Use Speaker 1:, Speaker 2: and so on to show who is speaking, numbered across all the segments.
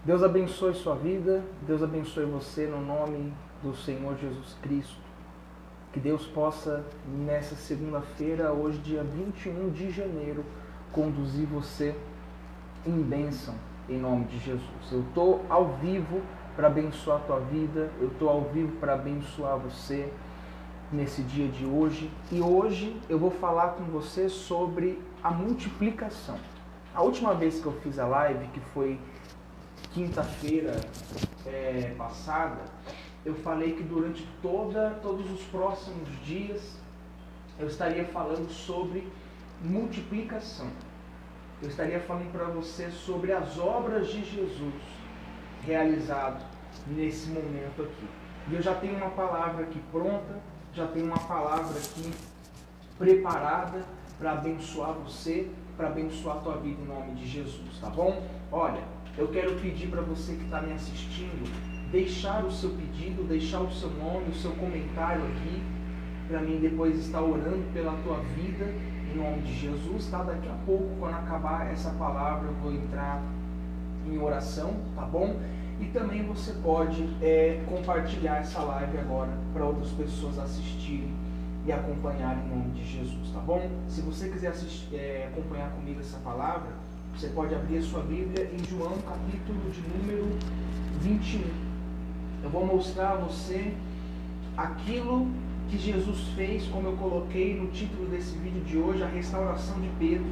Speaker 1: Deus abençoe sua vida, Deus abençoe você no nome do Senhor Jesus Cristo. Que Deus possa, nessa segunda-feira, hoje dia 21 de janeiro, conduzir você em bênção, em nome de Jesus. Eu estou ao vivo para abençoar a tua vida, eu estou ao vivo para abençoar você nesse dia de hoje. E hoje eu vou falar com você sobre a multiplicação. A última vez que eu fiz a live, que foi quinta-feira passada, eu falei que durante todos os próximos dias eu estaria falando sobre multiplicação. Eu estaria falando para você sobre as obras de Jesus realizado nesse momento aqui. E eu já tenho uma palavra aqui pronta, já tenho uma palavra aqui preparada para abençoar você, para abençoar a tua vida em nome de Jesus, tá bom? Olha, eu quero pedir para você que está me assistindo, deixar o seu pedido, deixar o seu nome, o seu comentário aqui, para mim depois estar orando pela tua vida, em nome de Jesus, tá? Daqui a pouco, quando acabar essa palavra, eu vou entrar em oração, tá bom? E também você pode compartilhar essa live agora para outras pessoas assistirem e acompanharem em nome de Jesus, tá bom? Se você quiser acompanhar comigo essa palavra, você pode abrir a sua Bíblia em João, capítulo de número 21. Eu vou mostrar a você aquilo que Jesus fez, como eu coloquei no título desse vídeo de hoje, a restauração de Pedro.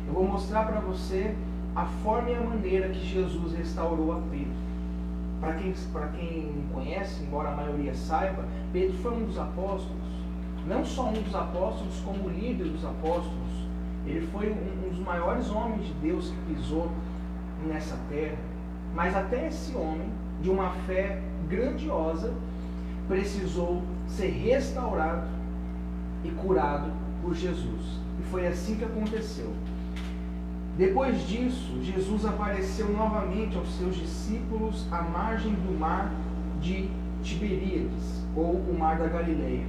Speaker 1: Eu vou mostrar para você a forma e a maneira que Jesus restaurou a Pedro. Para quem não conhece, embora a maioria saiba, Pedro foi um dos apóstolos. Não só um dos apóstolos, como o líder dos apóstolos. Ele foi um dos maiores homens de Deus que pisou nessa terra. Mas até esse homem, de uma fé grandiosa, precisou ser restaurado e curado por Jesus. E foi assim que aconteceu. Depois disso, Jesus apareceu novamente aos seus discípulos à margem do mar de Tiberíades, ou o mar da Galileia.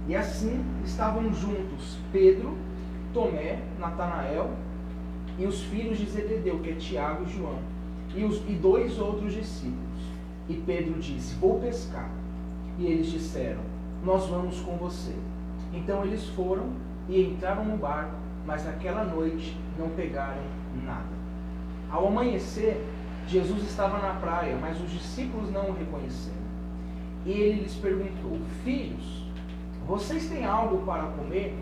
Speaker 1: E assim estavam juntos Pedro, Tomé, Natanael e os filhos de Zebedeu, que é Tiago e João, e 2 outros discípulos. E Pedro disse: vou pescar. E eles disseram: nós vamos com você. Então eles foram e entraram no barco, mas naquela noite não pegaram nada. Ao amanhecer, Jesus estava na praia, mas os discípulos não o reconheceram. E ele lhes perguntou: filhos, vocês têm algo para comer?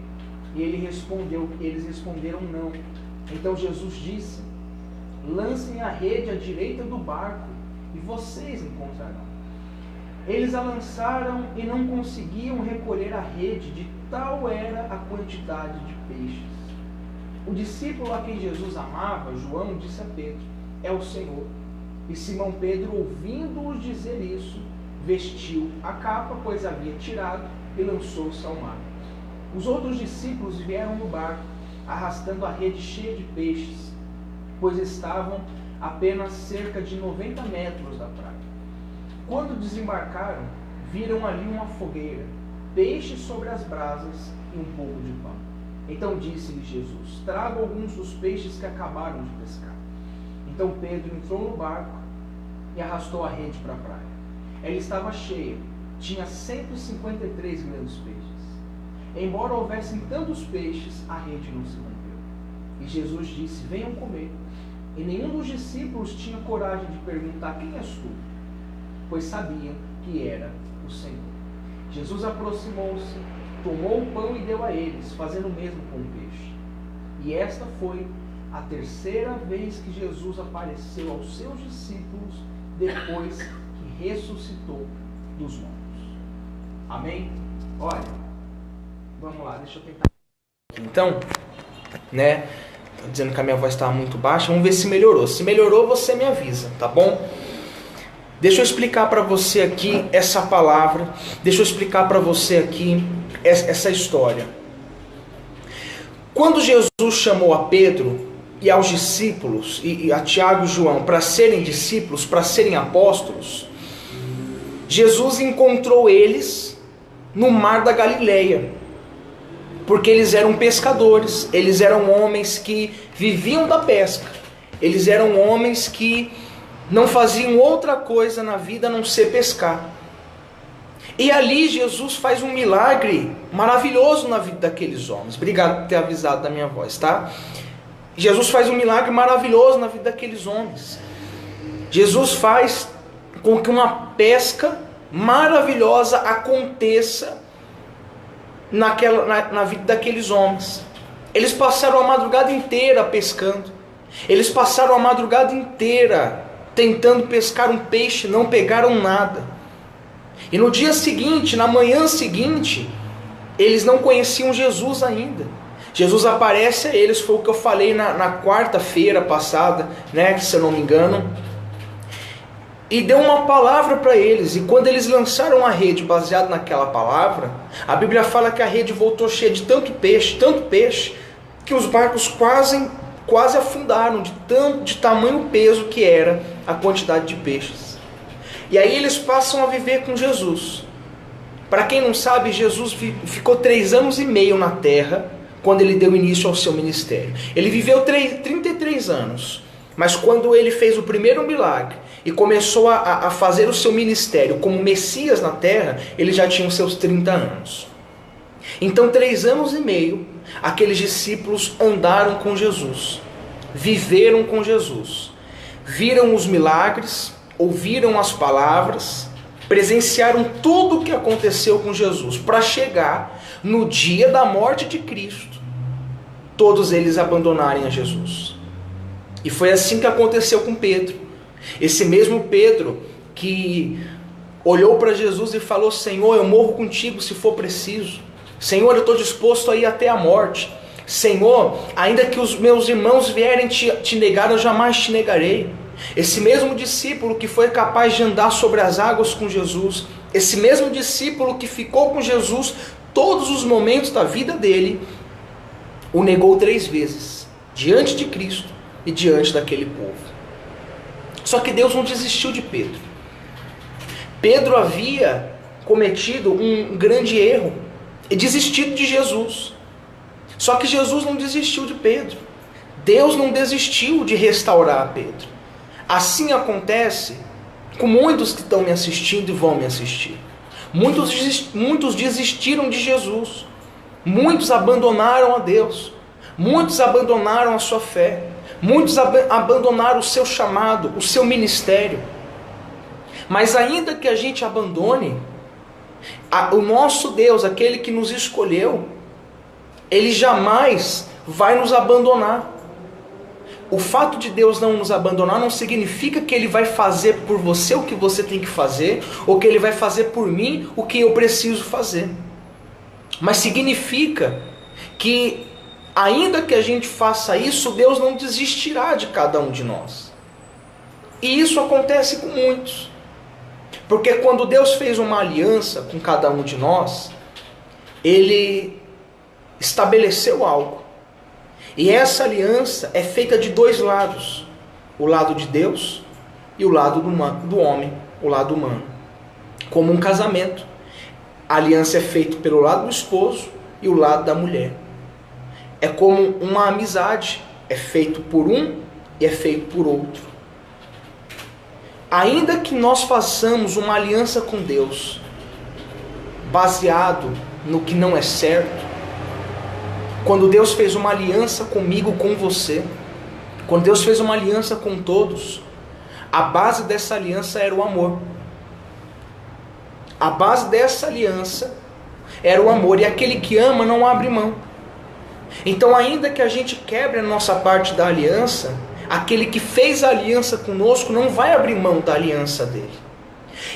Speaker 1: E eles responderam não. Então Jesus disse: lancem a rede à direita do barco e vocês encontrarão. Eles a lançaram e não conseguiam recolher a rede, de tal era a quantidade de peixes. O discípulo a quem Jesus amava, João, disse a Pedro: é o Senhor. E Simão Pedro, ouvindo-os dizer isso, vestiu a capa, pois havia tirado, e lançou-se ao mar. Os outros discípulos vieram no barco, arrastando a rede cheia de peixes, pois estavam apenas cerca de 90 metros da praia. Quando desembarcaram, viram ali uma fogueira, peixes sobre as brasas e um pouco de pão. Então disse-lhe Jesus: traga alguns dos peixes que acabaram de pescar. Então Pedro entrou no barco e arrastou a rede para a praia. Ela estava cheia, tinha 153 grandes peixes. Embora houvessem tantos peixes, a rede não se rompeu. E Jesus disse: venham comer. E nenhum dos discípulos tinha coragem de perguntar: quem és tu? Pois sabiam que era o Senhor. Jesus aproximou-se, tomou o pão e deu a eles, fazendo o mesmo com o peixe. E esta foi a 3ª vez que Jesus apareceu aos seus discípulos depois que ressuscitou dos mortos. Amém? Olha, vamos lá, deixa eu tentar. Então, né? Tô dizendo que a minha voz estava muito baixa. Vamos ver se melhorou. Se melhorou, você me avisa, tá bom? Deixa eu explicar para você aqui essa palavra. Deixa eu explicar para você aqui essa história. Quando Jesus chamou a Pedro e aos discípulos, e a Tiago e João, para serem discípulos, para serem apóstolos, Jesus encontrou eles no mar da Galileia, porque eles eram pescadores, eles eram homens que viviam da pesca, eles eram homens que não faziam outra coisa na vida a não ser pescar. E ali Jesus faz um milagre maravilhoso na vida daqueles homens. Obrigado por ter avisado da minha voz, tá? Jesus faz um milagre maravilhoso na vida daqueles homens. Jesus faz com que uma pesca maravilhosa aconteça na vida daqueles homens. Eles passaram a madrugada inteira pescando. Eles passaram a madrugada inteira tentando pescar um peixe, não pegaram nada. E no dia seguinte, na manhã seguinte, eles não conheciam Jesus ainda. Jesus aparece a eles, foi o que eu falei na quarta-feira passada, né, se eu não me engano, e deu uma palavra para eles. E quando eles lançaram a rede baseado naquela palavra, a Bíblia fala que a rede voltou cheia de tanto peixe, que os barcos quase afundaram de tamanho peso que era a quantidade de peixes. E aí eles passam a viver com Jesus. Para quem não sabe, Jesus ficou 3 anos e meio na terra quando ele deu início ao seu ministério. Ele viveu 33 anos, mas quando ele fez o primeiro milagre e começou a fazer o seu ministério como Messias na terra, ele já tinha os seus 30 anos. Então 3 anos e meio, aqueles discípulos andaram com Jesus, viveram com Jesus, viram os milagres, ouviram as palavras, presenciaram tudo o que aconteceu com Jesus, para chegar no dia da morte de Cristo, todos eles abandonarem a Jesus. E foi assim que aconteceu com Pedro. Esse mesmo Pedro que olhou para Jesus e falou: Senhor, eu morro contigo se for preciso. Senhor, eu estou disposto a ir até a morte. Senhor, ainda que os meus irmãos vierem te negar, eu jamais te negarei. Esse mesmo discípulo que foi capaz de andar sobre as águas com Jesus, esse mesmo discípulo que ficou com Jesus todos os momentos da vida dele, o negou 3 vezes, diante de Cristo e diante daquele povo. Só que Deus não desistiu de Pedro. Pedro havia cometido um grande erro e desistido de Jesus. Só que Jesus não desistiu de Pedro. Deus não desistiu de restaurar Pedro. Assim acontece com muitos que estão me assistindo e vão me assistir. Muitos desistiram de Jesus. Muitos abandonaram a Deus. Muitos abandonaram a sua fé. Muitos abandonaram o seu chamado, o seu ministério. Mas ainda que a gente abandone, o nosso Deus, aquele que nos escolheu, Ele jamais vai nos abandonar. O fato de Deus não nos abandonar não significa que Ele vai fazer por você o que você tem que fazer, ou que Ele vai fazer por mim o que eu preciso fazer. Mas significa que, ainda que a gente faça isso, Deus não desistirá de cada um de nós. E isso acontece com muitos. Porque quando Deus fez uma aliança com cada um de nós, Ele estabeleceu algo. E essa aliança é feita de 2 lados. O lado de Deus e o lado do homem, o lado humano. Como um casamento. A aliança é feita pelo lado do esposo e o lado da mulher. É como uma amizade. É feito por um e é feito por outro. Ainda que nós façamos uma aliança com Deus, baseado no que não é certo, quando Deus fez uma aliança comigo, com você, quando Deus fez uma aliança com todos, a base dessa aliança era o amor. A base dessa aliança era o amor, e aquele que ama não abre mão. Então, ainda que a gente quebre a nossa parte da aliança, aquele que fez a aliança conosco não vai abrir mão da aliança dele.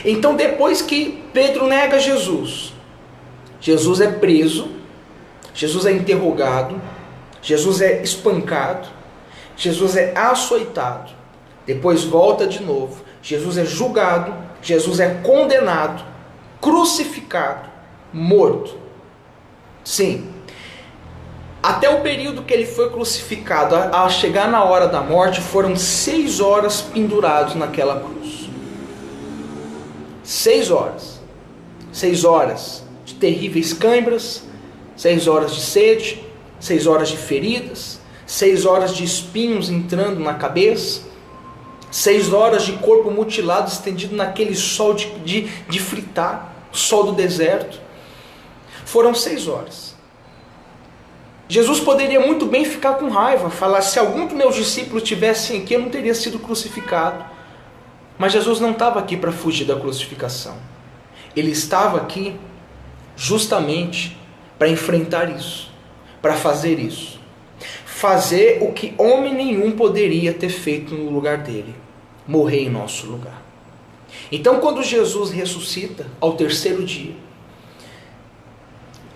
Speaker 1: Então, depois que Pedro nega Jesus, Jesus é preso, Jesus é interrogado, Jesus é espancado, Jesus é açoitado, depois volta de novo, Jesus é julgado, Jesus é condenado, crucificado, morto. Sim, até o período que ele foi crucificado, a chegar na hora da morte, foram 6 horas pendurados naquela cruz. 6 horas. 6 horas de terríveis câimbras, 6 horas de sede, 6 horas de feridas, 6 horas de espinhos entrando na cabeça, 6 horas de corpo mutilado, estendido naquele sol de fritar, sol do deserto. Foram 6 horas. Jesus poderia muito bem ficar com raiva, falar: se algum dos meus discípulos tivessem aqui, eu não teria sido crucificado. Mas Jesus não estava aqui para fugir da crucificação. Ele estava aqui justamente para enfrentar isso, para fazer isso. Fazer o que homem nenhum poderia ter feito no lugar dele: morrer em nosso lugar. Então, quando Jesus ressuscita ao 3º dia,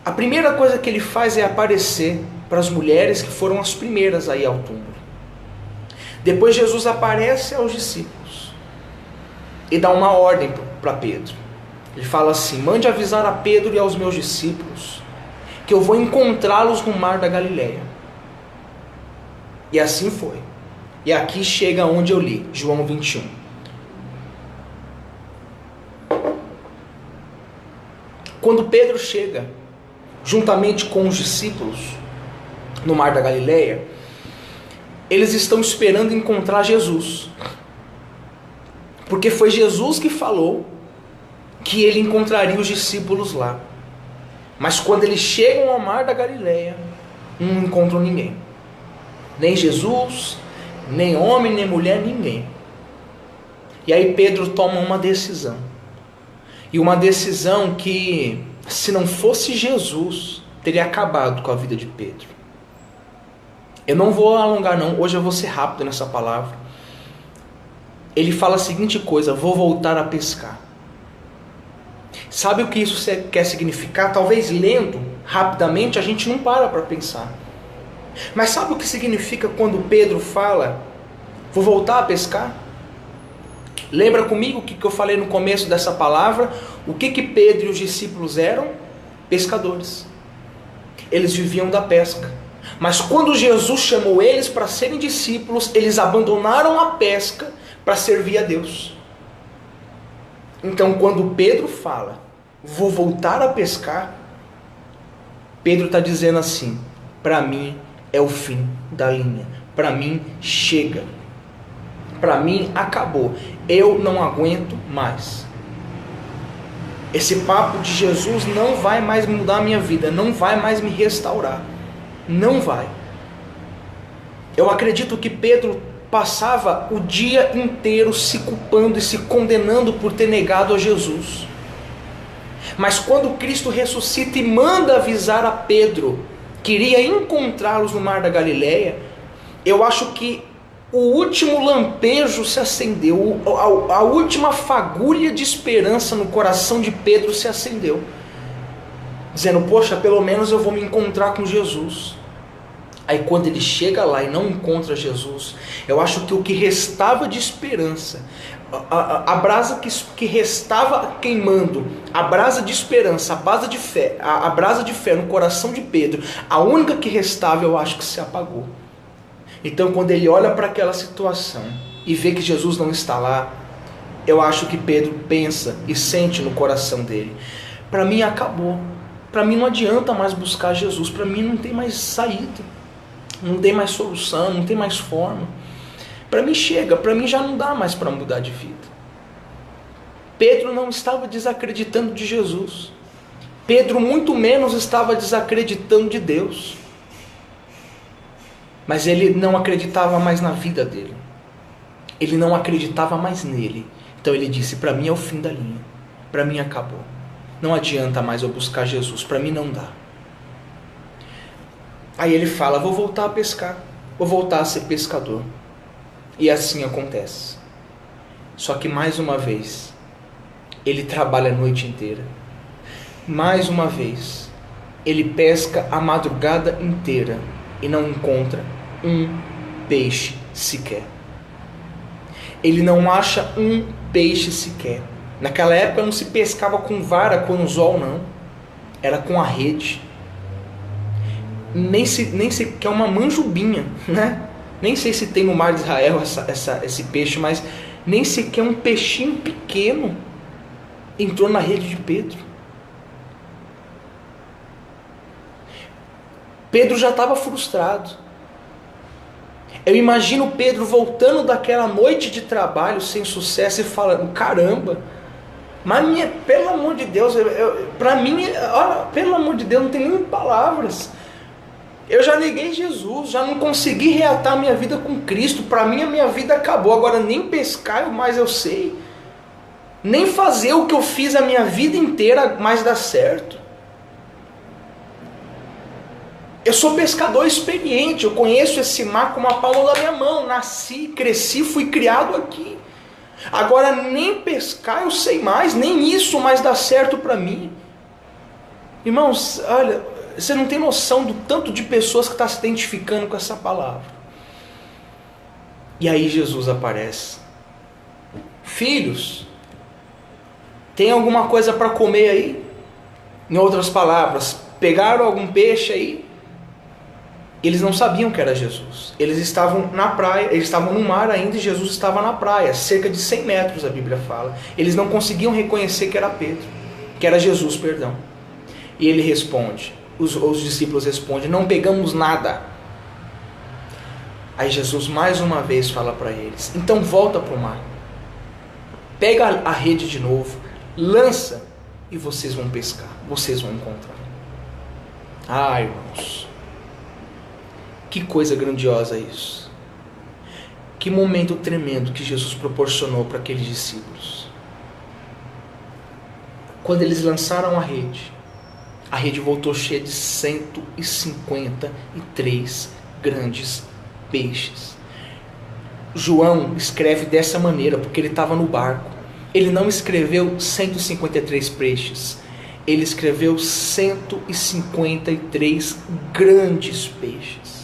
Speaker 1: a primeira coisa que ele faz é aparecer para as mulheres que foram as primeiras a ir ao túmulo. Depois Jesus aparece aos discípulos e dá uma ordem para Pedro. Ele fala assim: mande avisar a Pedro e aos meus discípulos que eu vou encontrá-los no mar da Galileia. E assim foi. E aqui chega onde eu li, João 21. Quando Pedro chega, juntamente com os discípulos, no mar da Galileia, eles estão esperando encontrar Jesus. Porque foi Jesus que falou que ele encontraria os discípulos lá. Mas quando eles chegam ao mar da Galileia, não encontram ninguém. Nem Jesus, nem homem, nem mulher, ninguém. E aí Pedro toma uma decisão. E uma decisão que, se não fosse Jesus, teria acabado com a vida de Pedro. Eu não vou alongar não, hoje eu vou ser rápido nessa palavra. Ele fala a seguinte coisa: vou voltar a pescar. Sabe o que isso quer significar? Talvez lendo rapidamente a gente não para pensar. Mas sabe o que significa quando Pedro fala: vou voltar a pescar? Lembra comigo o que eu falei no começo dessa palavra? O que Pedro e os discípulos eram? Pescadores. Eles viviam da pesca. Mas quando Jesus chamou eles para serem discípulos, eles abandonaram a pesca para servir a Deus. Então, quando Pedro fala: vou voltar a pescar, Pedro está dizendo assim: para mim é o fim da linha. Para mim chega. Para mim acabou. Eu não aguento mais. Esse papo de Jesus não vai mais mudar a minha vida. Não vai mais me restaurar. Não vai. Eu acredito que Pedro passava o dia inteiro se culpando e se condenando por ter negado a Jesus. Mas quando Cristo ressuscita e manda avisar a Pedro que iria encontrá-los no mar da Galileia, eu acho que o último lampejo se acendeu, a última fagulha de esperança no coração de Pedro se acendeu, dizendo: poxa, pelo menos eu vou me encontrar com Jesus. Aí quando ele chega lá e não encontra Jesus, eu acho que o que restava de esperança, a brasa que restava queimando, a brasa de esperança, a brasa de fé no coração de Pedro, a única que restava, eu acho que se apagou. Então quando ele olha para aquela situação e vê que Jesus não está lá, eu acho que Pedro pensa e sente no coração dele: para mim acabou, para mim não adianta mais buscar Jesus, para mim não tem mais saída, não tem mais solução, não tem mais forma. Para mim chega, para mim já não dá mais para mudar de vida. Pedro não estava desacreditando de Jesus. Pedro muito menos estava desacreditando de Deus. Mas ele não acreditava mais na vida dele. Ele não acreditava mais nele. Então ele disse: para mim é o fim da linha. Para mim acabou. Não adianta mais eu buscar Jesus. Para mim não dá. Aí ele fala: vou voltar a pescar. Vou voltar a ser pescador. E assim acontece. Só que mais uma vez, ele trabalha a noite inteira. Mais uma vez, ele pesca a madrugada inteira e não encontra um peixe sequer. Ele não acha um peixe sequer. Naquela época não se pescava com vara, com anzol, não. Era com a rede. Nem sequer uma manjubinha, né? Nem sei se tem no mar de Israel esse peixe, mas nem sequer um peixinho pequeno entrou na rede de Pedro. Pedro já estava frustrado. Eu imagino Pedro voltando daquela noite de trabalho sem sucesso e falando, caramba, mas pelo amor de Deus, para mim, olha, pelo amor de Deus, não tem nem palavras. Eu já neguei Jesus, já não consegui reatar minha vida com Cristo. Para mim a minha vida acabou, agora nem pescar mais eu sei. Nem fazer o que eu fiz a minha vida inteira mais dá certo. Eu sou pescador experiente, eu conheço esse mar como a palma da minha mão. Nasci, cresci, fui criado aqui. Agora nem pescar eu sei mais, nem isso mais dá certo para mim. Irmãos, olha, você não tem noção do tanto de pessoas que estão se identificando com essa palavra. E aí Jesus aparece. Filhos, tem alguma coisa para comer aí? Em outras palavras, pegaram algum peixe aí? Eles não sabiam que era Jesus. Eles estavam na praia, eles estavam no mar ainda e Jesus estava na praia, cerca de 100 metros a Bíblia fala. Eles não conseguiam reconhecer que era Pedro, que era Jesus, perdão. E ele responde, os discípulos respondem, não pegamos nada. Aí Jesus mais uma vez fala para eles, então volta para o mar. Pega a rede de novo, lança e vocês vão pescar, vocês vão encontrar. Ah, irmãos, que coisa grandiosa isso. Que momento tremendo que Jesus proporcionou para aqueles discípulos. Quando eles lançaram a rede voltou cheia de 153 grandes peixes. João escreve dessa maneira, porque ele estava no barco. Ele não escreveu 153 peixes. Ele escreveu 153 grandes peixes.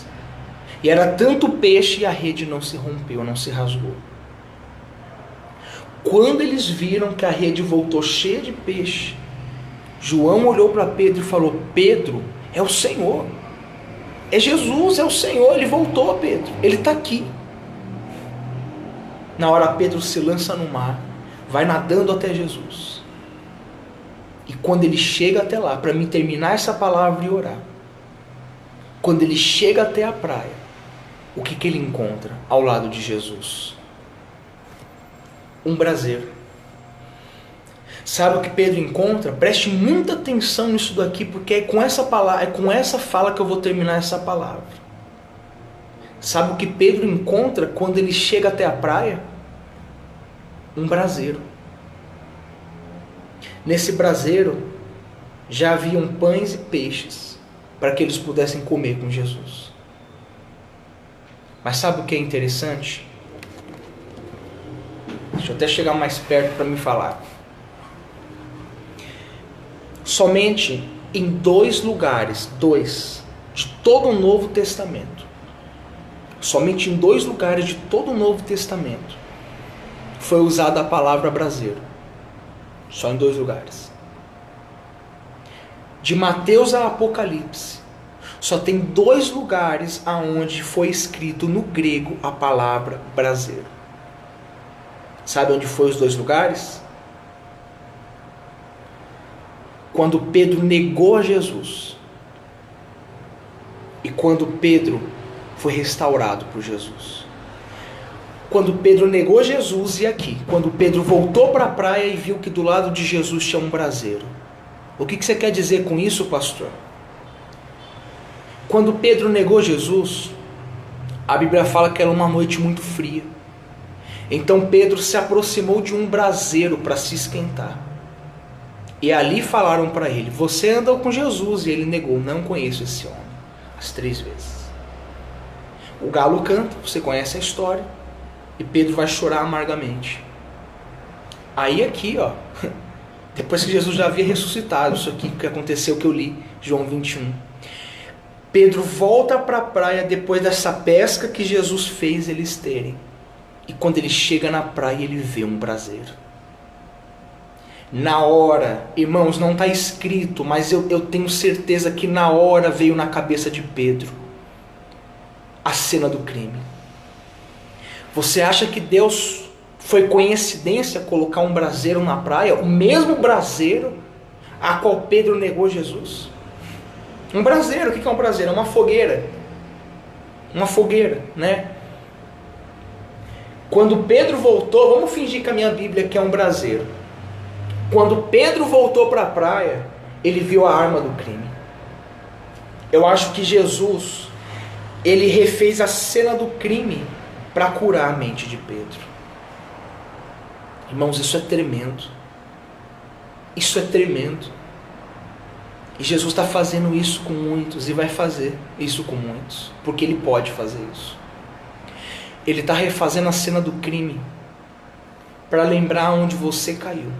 Speaker 1: E era tanto peixe e a rede não se rompeu, não se rasgou. Quando eles viram que a rede voltou cheia de peixe, João olhou para Pedro e falou, Pedro, é o Senhor. É Jesus, é o Senhor, ele voltou, Pedro, ele está aqui. Na hora Pedro se lança no mar, vai nadando até Jesus. E quando ele chega até lá, para mim terminar essa palavra e orar, quando ele chega até a praia, o que ele encontra ao lado de Jesus? Um braseiro. Sabe o que Pedro encontra? Preste muita atenção nisso daqui, porque é com essa palavra, é com essa fala que eu vou terminar essa palavra. Sabe o que Pedro encontra quando ele chega até a praia? Um braseiro. Nesse braseiro já haviam pães e peixes para que eles pudessem comer com Jesus. Mas sabe o que é interessante? Deixa eu até chegar mais perto para me falar. Somente em 2 lugares, de todo o Novo Testamento, somente em 2 lugares de todo o Novo Testamento foi usada a palavra braseiro. Só em 2 lugares. De Mateus a Apocalipse, só tem 2 lugares aonde foi escrito no grego a palavra braseiro. Sabe onde foi os 2 lugares? Quando Pedro negou a Jesus e quando Pedro foi restaurado por Jesus. Quando Pedro negou Jesus e aqui, quando Pedro voltou para a praia e viu que do lado de Jesus tinha um braseiro. O que você quer dizer com isso, pastor? Quando Pedro negou Jesus, a Bíblia fala que era uma noite muito fria. Então Pedro se aproximou de um braseiro para se esquentar. E ali falaram para ele, você andou com Jesus? E ele negou, não conheço esse homem. As 3 vezes. O galo canta, você conhece a história. E Pedro vai chorar amargamente. Aí aqui, ó, depois que Jesus já havia ressuscitado, isso aqui que aconteceu que eu li, João 21. Pedro volta para a praia depois dessa pesca que Jesus fez eles terem. E quando ele chega na praia, ele vê um braseiro. Na hora, irmãos, não está escrito, mas eu tenho certeza que na hora veio na cabeça de Pedro a cena do crime. Você acha que Deus foi coincidência colocar um braseiro na praia? O mesmo braseiro a qual Pedro negou Jesus? Um braseiro, o que é um braseiro? É uma fogueira. Uma fogueira, né? Quando Pedro voltou, vamos fingir que a minha Bíblia aqui é um braseiro. Quando Pedro voltou para a praia, ele viu a arma do crime. Eu acho que Jesus, ele refez a cena do crime para curar a mente de Pedro. Irmãos, isso é tremendo. Isso é tremendo. E Jesus está fazendo isso com muitos e vai fazer isso com muitos, porque Ele pode fazer isso. Ele está refazendo a cena do crime para lembrar onde você caiu.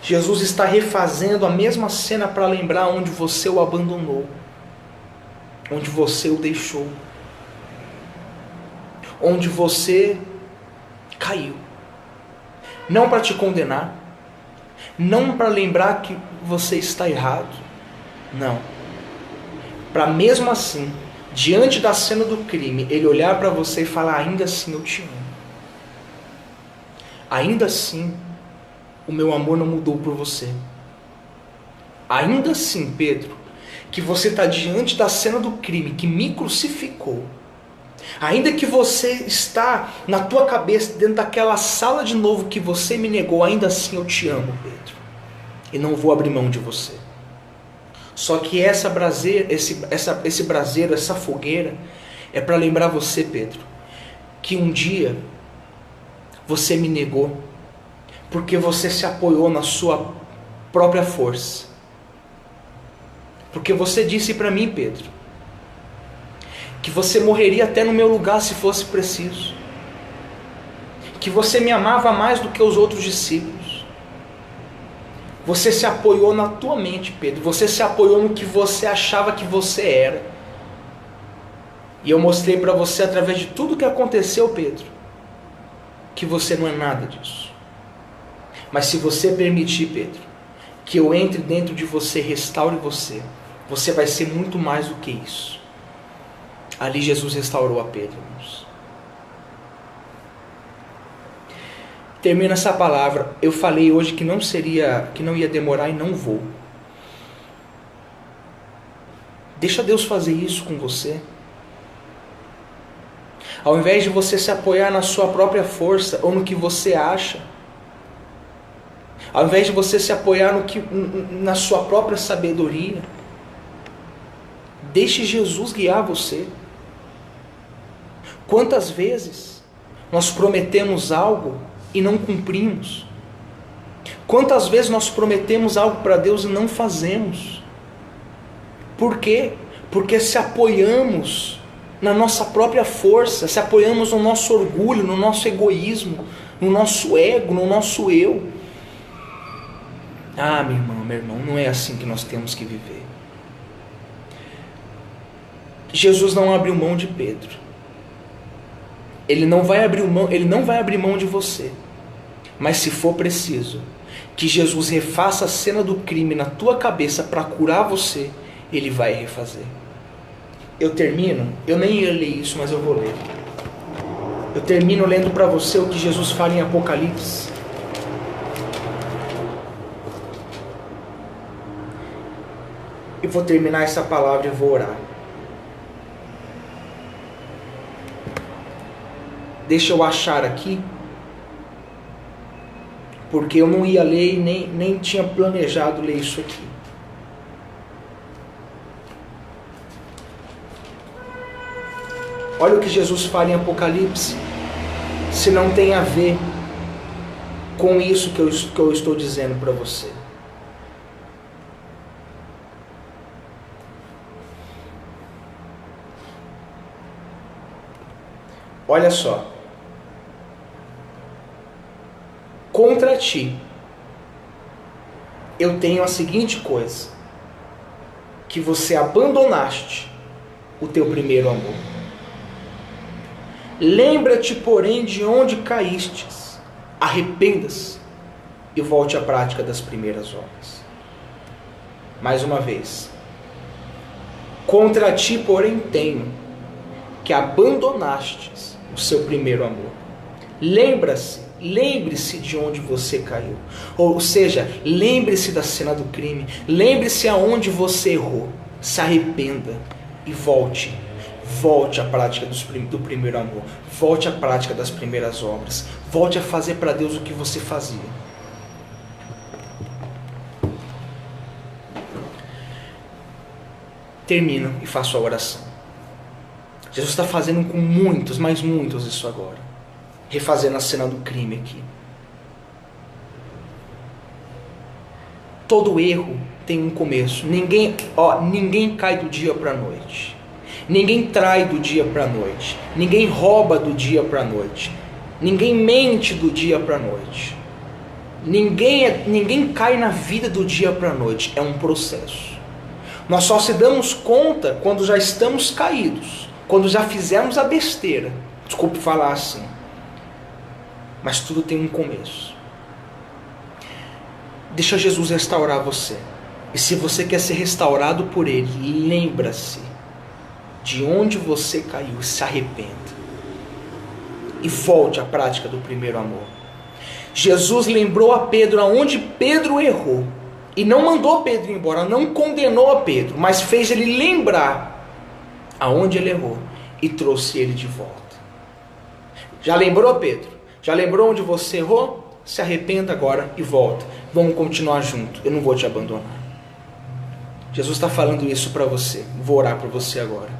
Speaker 1: Jesus está refazendo a mesma cena para lembrar onde você o abandonou, onde você o deixou, onde você caiu. Não para te condenar, não para lembrar que você está errado, não. Para mesmo assim, diante da cena do crime, ele olhar para você e falar: ainda assim eu te amo. Ainda assim, o meu amor não mudou por você. Ainda assim, Pedro, que você está diante da cena do crime que me crucificou, ainda que você está na tua cabeça, dentro daquela sala de novo que você me negou, ainda assim eu te amo, Pedro. E não vou abrir mão de você. Só que esse braseiro, essa fogueira, é para lembrar você, Pedro, que um dia você me negou, porque você se apoiou na sua própria força. Porque você disse para mim, Pedro, que você morreria até no meu lugar se fosse preciso. Que você me amava mais do que os outros discípulos. Você se apoiou na tua mente, Pedro. Você se apoiou no que você achava que você era. E eu mostrei para você, através de tudo que aconteceu, Pedro, que você não é nada disso. Mas se você permitir, Pedro, que eu entre dentro de você, restaure você, você vai ser muito mais do que isso. Ali Jesus restaurou a Pedro, irmãos. Termina essa palavra. Eu falei hoje que não ia demorar e não vou. Deixa Deus fazer isso com você. Ao invés de você se apoiar na sua própria força ou no que você acha, ao invés de você se apoiar na sua própria sabedoria, deixe Jesus guiar você. Quantas vezes nós prometemos algo e não cumprimos? Quantas vezes nós prometemos algo para Deus e não fazemos? Por quê? Porque se apoiamos na nossa própria força, se apoiamos no nosso orgulho, no nosso egoísmo, no nosso ego, no nosso eu. Ah, meu irmão, não é assim que nós temos que viver. Jesus não abriu mão de Pedro. Ele não vai abrir mão de você. Mas se for preciso que Jesus refaça a cena do crime na tua cabeça para curar você, Ele vai refazer. Eu termino, eu nem ia ler isso, mas eu vou ler. Eu termino lendo para você o que Jesus fala em Apocalipse. E vou terminar essa palavra e vou orar. Deixa eu achar aqui, porque eu não ia ler e nem tinha planejado ler isso aqui. Olha o que Jesus fala em Apocalipse, se não tem a ver com isso que eu estou dizendo para você. Olha só. Contra ti, eu tenho a seguinte coisa: que você abandonaste o teu primeiro amor. Lembra-te, porém, de onde caístes, arrependa-se e volte à prática das primeiras obras. Mais uma vez. Contra ti, porém, tenho que abandonastes o seu primeiro amor. Lembre-se de onde você caiu. Ou seja, lembre-se da cena do crime. Lembre-se aonde você errou. Se arrependa e volte.
Speaker 2: Volte à prática do primeiro amor. Volte à prática das primeiras obras. Volte a fazer para Deus o que você fazia. Termino e faço a oração. Jesus está fazendo com muitos, mas muitos isso agora. Refazendo a cena do crime aqui. Todo erro tem um começo. Ninguém cai do dia para a noite. Ninguém trai do dia para a noite. Ninguém rouba do dia para a noite. Ninguém mente do dia para a noite. Ninguém cai na vida do dia para a noite. É um processo. Nós só se damos conta quando já estamos caídos. Quando já fizemos a besteira. Desculpe falar assim. Mas tudo tem um começo. Deixa Jesus restaurar você. E se você quer ser restaurado por Ele, lembra-se de onde você caiu, se arrependa. E volte à prática do primeiro amor. Jesus lembrou a Pedro aonde Pedro errou. E não mandou Pedro embora, não condenou a Pedro, mas fez ele lembrar aonde ele errou e trouxe ele de volta. Já lembrou, Pedro? Já lembrou onde você errou? Se arrependa agora e volta. Vamos continuar junto, eu não vou te abandonar. Jesus está falando isso para você. Vou orar por você agora.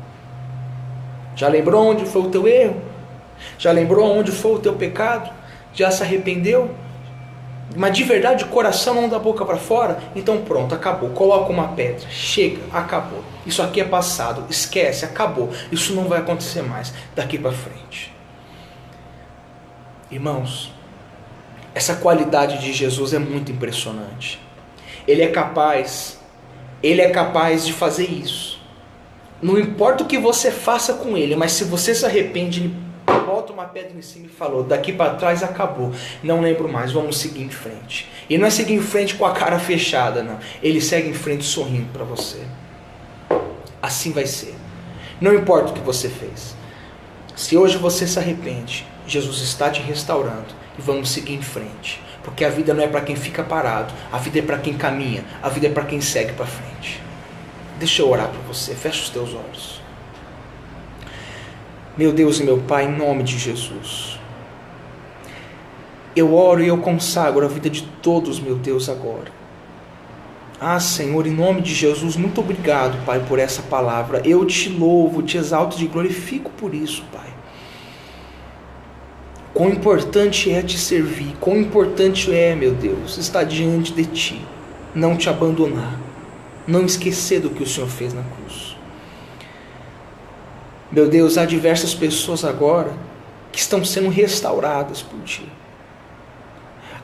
Speaker 2: Já lembrou onde foi o teu erro? Já lembrou onde foi o teu pecado? Já se arrependeu? Mas de verdade, o coração não da boca para fora? Então pronto, acabou. Coloca uma pedra. Chega, acabou. Isso aqui é passado. Esquece, acabou. Isso não vai acontecer mais daqui para frente. Irmãos, essa qualidade de Jesus é muito impressionante. Ele é capaz de fazer isso. Não importa o que você faça com ele, mas se você se arrepende, ele bota uma pedra em cima e falou, daqui para trás acabou, não lembro mais, vamos seguir em frente. E não é seguir em frente com a cara fechada, não. Ele segue em frente sorrindo para você. Assim vai ser. Não importa o que você fez. Se hoje você se arrepende, Jesus está te restaurando e vamos seguir em frente. Porque a vida não é para quem fica parado, a vida é para quem caminha, a vida é para quem segue para frente. Deixa eu orar por você, fecha os teus olhos. Meu Deus e meu Pai, em nome de Jesus, eu oro e eu consagro a vida de todos, meu Deus, agora. Ah, Senhor, em nome de Jesus, muito obrigado, Pai, por essa palavra. Eu te louvo, te exalto e te glorifico por isso, Pai. Quão importante é te servir, quão importante é, meu Deus, estar diante de Ti, não te abandonar, não esquecer do que o Senhor fez na cruz. Meu Deus, há diversas pessoas agora que estão sendo restauradas por Ti.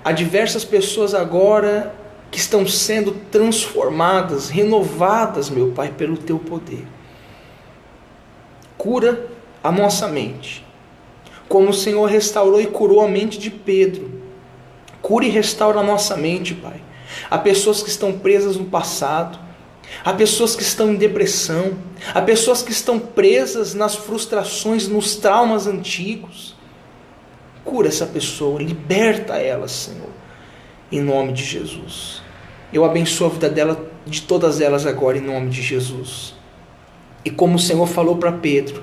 Speaker 2: Há diversas pessoas agora que estão sendo transformadas, renovadas, meu Pai, pelo Teu poder. Cura a nossa mente, como o Senhor restaurou e curou a mente de Pedro. Cura e restaura a nossa mente, Pai. Há pessoas que estão presas no passado, há pessoas que estão em depressão, há pessoas que estão presas nas frustrações, nos traumas antigos. Cura essa pessoa, liberta ela, Senhor, em nome de Jesus. Eu abençoo a vida dela, de todas elas agora, em nome de Jesus. E como o Senhor falou para Pedro,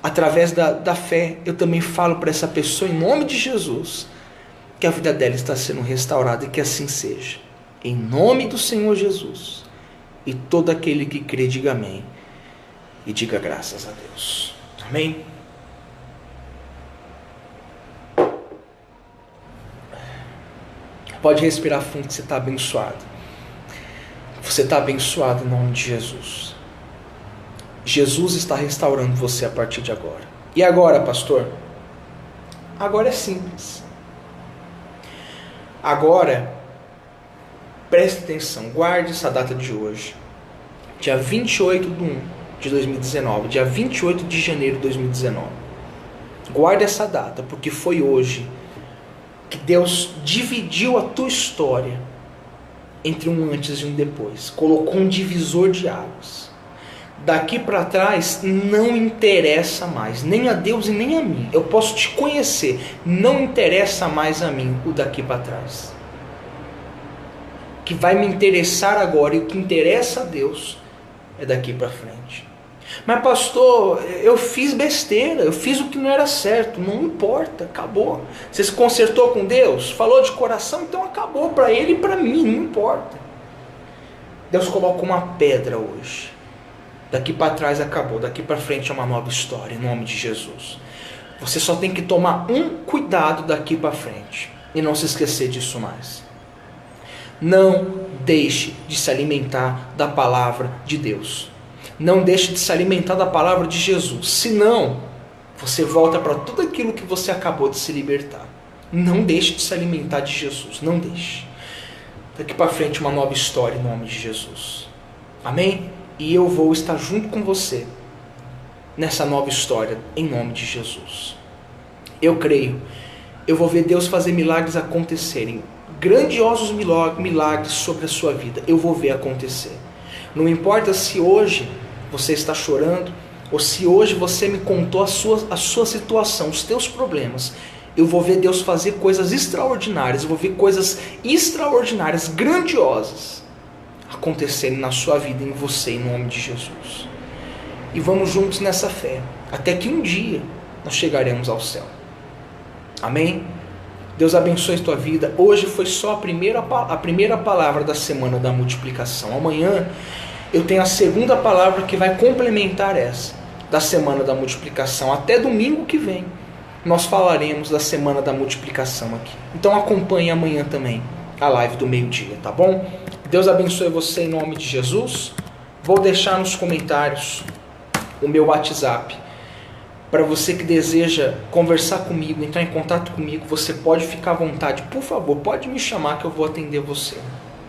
Speaker 2: através da fé, eu também falo para essa pessoa, em nome de Jesus, que a vida dela está sendo restaurada e que assim seja. Em nome do Senhor Jesus. E todo aquele que crê, diga amém. E diga graças a Deus. Amém? Pode respirar fundo que você está abençoado. Você está abençoado em nome de Jesus. Jesus está restaurando você a partir de agora. E agora, pastor? Agora é simples. Agora, preste atenção, guarde essa data de hoje. Dia 28/1/2019, dia 28 de janeiro de 2019. Guarde essa data, porque foi hoje que Deus dividiu a tua história entre um antes e um depois. Colocou um divisor de águas. Daqui para trás não interessa mais, nem a Deus e nem a mim. Eu posso te conhecer, não interessa mais a mim o daqui para trás. O que vai me interessar agora e o que interessa a Deus é daqui para frente. Mas pastor, eu fiz besteira, eu fiz o que não era certo. Não importa, acabou. Você se consertou com Deus? Falou de coração? Então acabou para ele e para mim, não importa. Deus colocou uma pedra hoje. Daqui para trás acabou, daqui para frente é uma nova história, em nome de Jesus. Você só tem que tomar um cuidado daqui para frente e não se esquecer disso mais. Não deixe de se alimentar da palavra de Deus. Não deixe de se alimentar da palavra de Jesus. Senão, você volta para tudo aquilo que você acabou de se libertar. Não deixe de se alimentar de Jesus. Não deixe. Daqui para frente uma nova história em nome de Jesus. Amém? E eu vou estar junto com você nessa nova história em nome de Jesus. Eu creio. Eu vou ver Deus fazer milagres acontecerem. Grandiosos milagres sobre a sua vida. Eu vou ver acontecer. Não importa se hoje você está chorando ou se hoje você me contou a sua situação, os teus problemas. Eu vou ver Deus fazer coisas extraordinárias. Eu vou ver coisas extraordinárias, grandiosas acontecerem na sua vida, em você, em nome de Jesus. E vamos juntos nessa fé, até que um dia nós chegaremos ao céu. Amém? Deus abençoe a tua vida. Hoje foi só a primeira palavra da semana da multiplicação. Amanhã eu tenho a segunda palavra que vai complementar essa, da semana da multiplicação. Até domingo que vem nós falaremos da semana da multiplicação aqui. Então acompanhe amanhã também a live do meio-dia, tá bom? Deus abençoe você em nome de Jesus. Vou deixar nos comentários o meu WhatsApp. Para você que deseja conversar comigo, entrar em contato comigo, você pode ficar à vontade. Por favor, pode me chamar que eu vou atender você.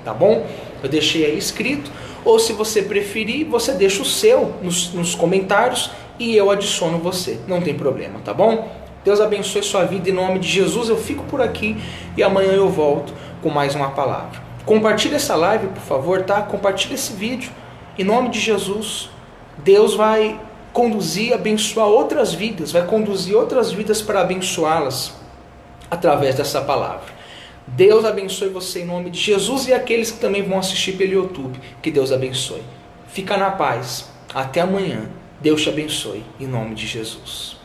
Speaker 2: Tá bom? Eu deixei aí escrito. Ou se você preferir, você deixa o seu nos comentários e eu adiciono você. Não tem problema, tá bom? Deus abençoe sua vida em nome de Jesus. Eu fico por aqui e amanhã eu volto com mais uma palavra. Compartilhe essa live, por favor, tá? Compartilhe esse vídeo. Em nome de Jesus, Deus vai conduzir, abençoar outras vidas, vai conduzir outras vidas para abençoá-las através dessa palavra. Deus abençoe você em nome de Jesus e aqueles que também vão assistir pelo YouTube. Que Deus abençoe. Fica na paz. Até amanhã. Deus te abençoe em nome de Jesus.